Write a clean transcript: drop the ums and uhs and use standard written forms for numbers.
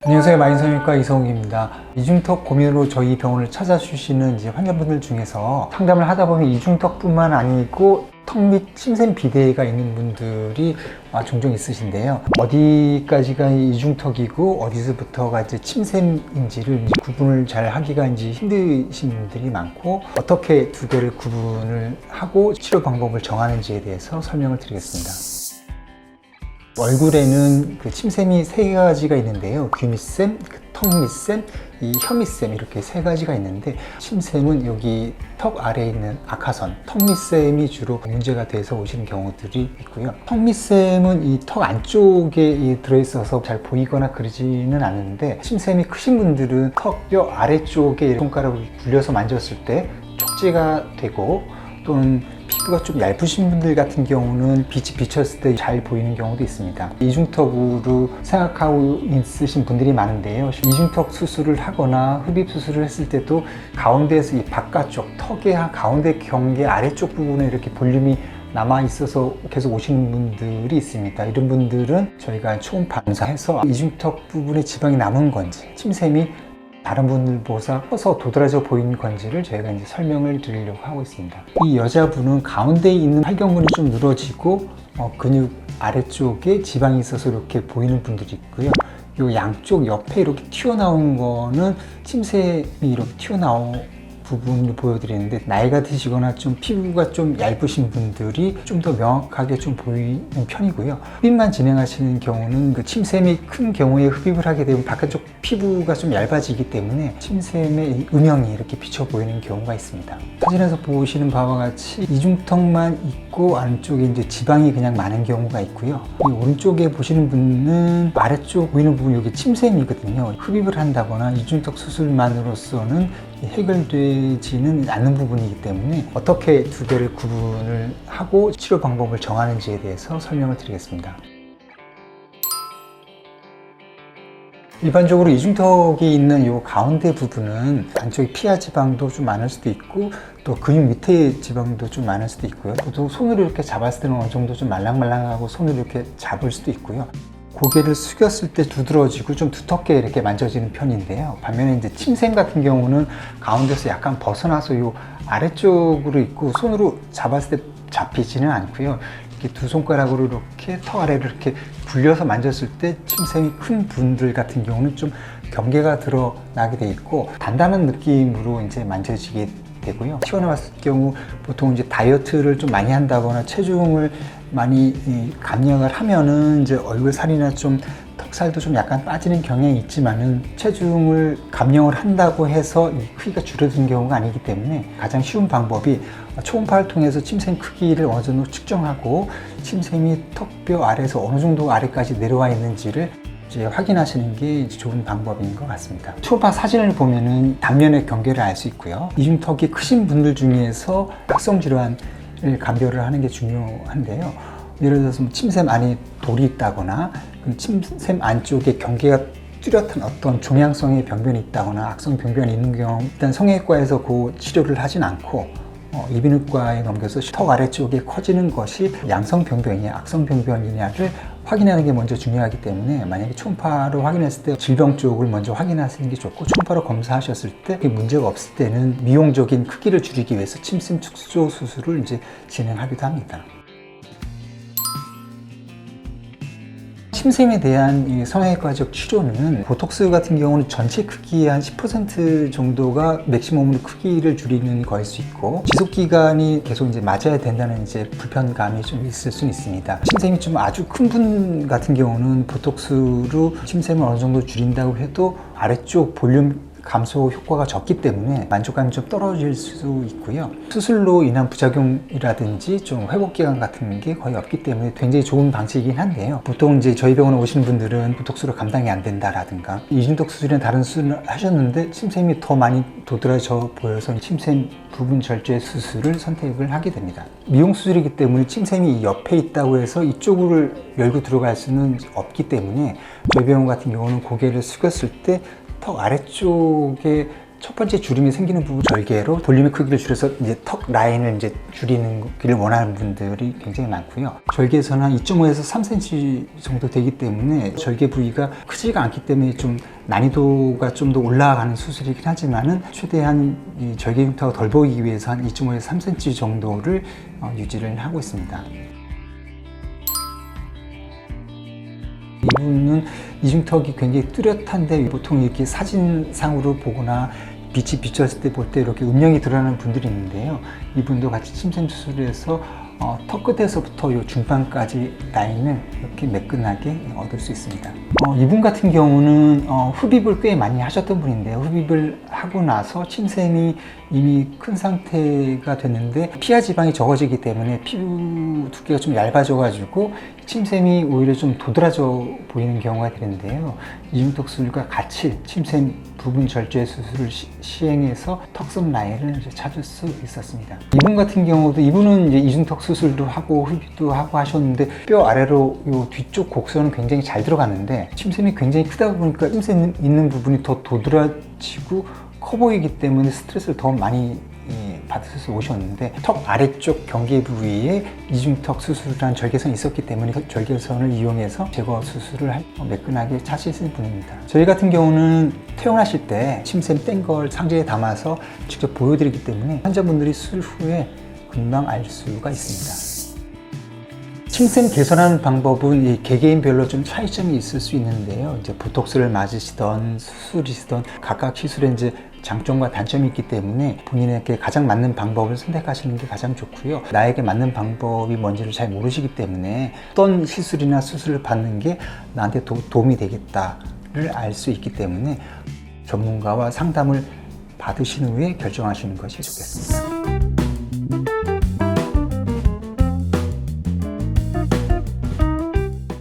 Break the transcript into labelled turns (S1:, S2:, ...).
S1: 안녕하세요. 마인성형외과 이성욱입니다. 이중턱 고민으로 저희 병원을 찾아주시는 환자분들 중에서 상담을 하다 보면 이중턱뿐만 아니고 턱 및 침샘 비대가 있는 분들이 종종 있으신데요. 어디까지가 이중턱이고 어디서부터가 침샘인지를 구분을 잘 하기가 힘드신 분들이 많고, 어떻게 두 개를 구분을 하고 치료 방법을 정하는지에 대해서 설명을 드리겠습니다. 얼굴에는 침샘이 세 가지가 있는데요. 귀밑샘, 턱밑샘, 이 혀밑샘, 이렇게 세 가지가 있는데, 침샘은 여기 턱 아래에 있는 악하선, 턱밑샘이 주로 문제가 돼서 오시는 경우들이 있고요. 턱밑샘은 이 턱 안쪽에 들어있어서 잘 보이거나 그러지는 않는데, 침샘이 크신 분들은 턱뼈 아래쪽에 손가락을 굴려서 만졌을 때 촉지가 되고, 또는 피부가 좀 얇으신 분들 같은 경우는 빛이 비쳤을 때 잘 보이는 경우도 있습니다. 이중턱으로 생각하고 있으신 분들이 많은데요. 이중턱 수술을 하거나 흡입 수술을 했을 때도 가운데에서 이 바깥쪽 턱의 가운데 경계 아래쪽 부분에 이렇게 볼륨이 남아 있어서 계속 오시는 분들이 있습니다. 이런 분들은 저희가 초음파 검사해서 이중턱 부분에 지방이 남은 건지, 침샘이 다른 분들보다 커서 도드라져 보이는 건지를 저희가 설명을 드리려고 하고 있습니다. 이 여자분은 가운데에 있는 활경근이 좀 늘어지고 근육 아래쪽에 지방이 있어서 이렇게 보이는 분들이 있고요. 이 양쪽 옆에 이렇게 튀어나온 거는 침샘이 이렇게 튀어나온 부분을 보여드리는데, 나이가 드시거나 좀 피부가 좀 얇으신 분들이 좀 더 명확하게 좀 보이는 편이고요. 흡입만 진행하시는 경우는 침샘이 큰 경우에 흡입을 하게 되면 바깥쪽 피부가 좀 얇아지기 때문에 침샘의 음영이 이렇게 비쳐 보이는 경우가 있습니다. 사진에서 보시는 바와 같이 이중턱만 있고 안쪽에 지방이 그냥 많은 경우가 있고요. 이 오른쪽에 보시는 분은 아래쪽 보이는 부분, 여기 침샘이거든요. 흡입을 한다거나 이중턱 수술만으로서는 해결되지는 않는 부분이기 때문에 어떻게 두 개를 구분을 하고 치료 방법을 정하는지에 대해서 설명을 드리겠습니다. 일반적으로 이중턱이 있는 이 가운데 부분은 안쪽에 피하 지방도 좀 많을 수도 있고, 또 근육 밑에 지방도 좀 많을 수도 있고요. 또 손으로 이렇게 잡았을 때는 어느 정도 좀 말랑말랑하고 손으로 이렇게 잡을 수도 있고요. 고개를 숙였을 때 두드러지고 좀 두텁게 이렇게 만져지는 편인데요. 반면에 침샘 같은 경우는 가운데서 약간 벗어나서 이 아래쪽으로 있고, 손으로 잡았을 때 잡히지는 않고요. 이렇게 두 손가락으로 이렇게 턱 아래를 이렇게 굴려서 만졌을 때 침샘이 큰 분들 같은 경우는 좀 경계가 드러나게 돼 있고, 단단한 느낌으로 만져지게 되고요. 튀어나왔을 경우 보통 다이어트를 좀 많이 한다거나 체중을 많이 감량을 하면은 얼굴 살이나 좀 턱살도 좀 약간 빠지는 경향이 있지만은, 체중을 감량을 한다고 해서 이 크기가 줄어드는 경우가 아니기 때문에 가장 쉬운 방법이 초음파를 통해서 침샘 크기를 어느 정도 측정하고, 침샘이 턱뼈 아래에서 어느 정도 아래까지 내려와 있는지를 확인하시는 게 좋은 방법인 것 같습니다. 초음파 사진을 보면은 단면의 경계를 알 수 있고요. 이중턱이 크신 분들 중에서 악성 질환을 감별을 하는 게 중요한데요. 예를 들어서 침샘 안에 돌이 있다거나, 침샘 안쪽에 경계가 뚜렷한 어떤 종양성의 병변이 있다거나 악성 병변이 있는 경우, 일단 성형외과에서 그 치료를 하진 않고 이비인후과에 넘겨서 턱 아래쪽에 커지는 것이 양성 병변이냐 악성 병변이냐를 확인하는 게 먼저 중요하기 때문에, 만약에 초음파로 확인했을 때 질병 쪽을 먼저 확인하시는 게 좋고, 초음파로 검사하셨을 때 문제가 없을 때는 미용적인 크기를 줄이기 위해서 침샘 축소 수술을 진행하기도 합니다. 침샘에 대한 이 성형외과적 치료는, 보톡스 같은 경우는 전체 크기의 한 10% 정도가 맥시멈으로 크기를 줄이는 거일 수 있고, 지속기간이 계속 맞아야 된다는 불편감이 좀 있을 수는 있습니다. 침샘이 좀 아주 큰 분 같은 경우는 보톡스로 침샘을 어느 정도 줄인다고 해도 아래쪽 볼륨 감소 효과가 적기 때문에 만족감이 좀 떨어질 수 있고요. 수술로 인한 부작용이라든지 좀 회복기간 같은 게 거의 없기 때문에 굉장히 좋은 방식이긴 한데요. 보통 저희 병원에 오시는 분들은 보톡스로 감당이 안 된다라든가, 이중턱 수술이나 다른 수술을 하셨는데 침샘이 더 많이 도드라져 보여서 침샘 부분 절제 수술을 선택을 하게 됩니다. 미용 수술이기 때문에 침샘이 옆에 있다고 해서 이쪽으로 열고 들어갈 수는 없기 때문에, 저희 병원 같은 경우는 고개를 숙였을 때 턱 아래쪽에 첫 번째 주름이 생기는 부분 절개로 볼륨의 크기를 줄여서 이제 턱 라인을 이제 줄이기를 원하는 분들이 굉장히 많고요. 절개에서는 한 2.5에서 3cm 정도 되기 때문에 절개 부위가 크지가 않기 때문에 좀 난이도가 좀 더 올라가는 수술이긴 하지만은 최대한 이 절개 흉터가 덜 보이기 위해서 한 2.5에서 3cm 정도를 유지를 하고 있습니다. 이분은 이중턱이 굉장히 뚜렷한데 보통 이렇게 사진상으로 보거나 빛이 비쳤을 때 볼 때 이렇게 음영이 드러나는 분들이 있는데요. 이분도 같이 침샘 수술을 해서 턱 끝에서부터 이 중반까지 라인을 이렇게 매끈하게 얻을 수 있습니다. 이분 같은 경우는 흡입을 꽤 많이 하셨던 분인데요. 흡입을 하고 나서 침샘이 이미 큰 상태가 됐는데 피하 지방이 적어지기 때문에 피부 두께가 좀 얇아져 가지고 침샘이 오히려 좀 도드라져 보이는 경우가 되는데요. 이중턱 수술과 같이 침샘 부분 절제 수술을 시행해서 턱선 라인을 이제 찾을 수 있었습니다. 이분 같은 경우도 이분은 이제 이중턱 수술도 하고 흡입도 하고 하셨는데 뼈 아래로 이 뒤쪽 곡선은 굉장히 잘 들어갔는데 침샘이 굉장히 크다 보니까 침샘 있는 부분이 더 도드라지고 커 보이기 때문에 스트레스를 더 많이 받으셔서 오셨는데 턱 아래쪽 경계 부위에 이중턱 수술한 절개선이 있었기 때문에 그 절개선을 이용해서 제거 수술을 매끈하게 차시는 분입니다. 저희 같은 경우는 퇴원하실 때 침샘 뗀 걸 상자에 담아서 직접 보여드리기 때문에 환자분들이 수술 후에 금방 알 수가 있습니다. 침샘 개선하는 방법은 이 개개인별로 좀 차이점이 있을 수 있는데요. 이제 보톡스를 맞으시던 수술이시던 각각 시술에 이제 장점과 단점이 있기 때문에 본인에게 가장 맞는 방법을 선택하시는 게 가장 좋고요. 나에게 맞는 방법이 뭔지를 잘 모르시기 때문에 어떤 시술이나 수술을 받는 게 나한테 도움이 되겠다를 알 수 있기 때문에 전문가와 상담을 받으신 후에 결정하시는 것이 좋겠습니다.